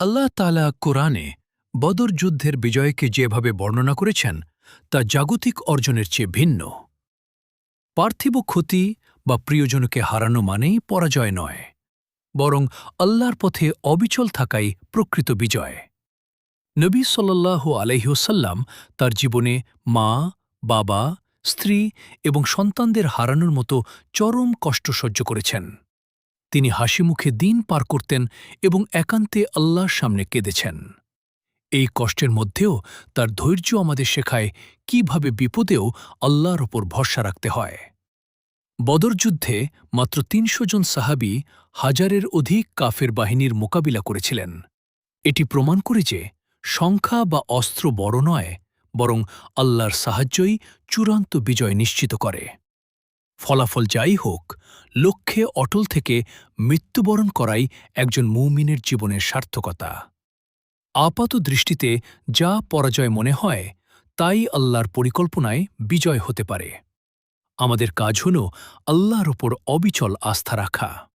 আল্লাহ তাআলা কোরআনে বদর যুদ্ধের বিজয়কে যেভাবে বর্ণনা করেছেন তা জাগতিক অর্জনের চেয়ে ভিন্ন। পার্থিব ক্ষতি বা প্রিয়জনকে হারানো মানেই পরাজয় নয়, বরং আল্লাহর পথে অবিচল থাকাই প্রকৃত বিজয়। নবী সাল্লাল্লাহু আলাইহি ওয়াসাল্লাম তার জীবনে মা, বাবা, স্ত্রী এবং সন্তানদের হারানোর মতো চরম কষ্ট সহ্য করেছেন। তিনি হাসিমুখে দিন পার করতেন এবং একান্তে আল্লাহর সামনে কেঁদেছেন। এই কষ্টের মধ্যেও তার ধৈর্য আমাদের শেখায় কিভাবে বিপদেও আল্লাহর ওপর ভরসা রাখতে হয়। বদর যুদ্ধে মাত্র ৩০০ জন সাহাবী হাজারের অধিক কাফের বাহিনীর মোকাবিলা করেছিলেন। এটি প্রমাণ করে যে সংখ্যা বা অস্ত্র বড় নয়, বরং আল্লাহর সাহায্যই চূড়ান্ত বিজয় নিশ্চিত করে। ফলাফল যাই হোক, লক্ষ্যে অটল থেকে মৃত্যুবরণ করাই একজন মুমিনের জীবনের সার্থকতা। আপাত দৃষ্টিতে যা পরাজয় মনে হয় তাই আল্লাহর পরিকল্পনায় বিজয় হতে পারে। আমাদের কাজ হল আল্লাহর ওপর অবিচল আস্থা রাখা।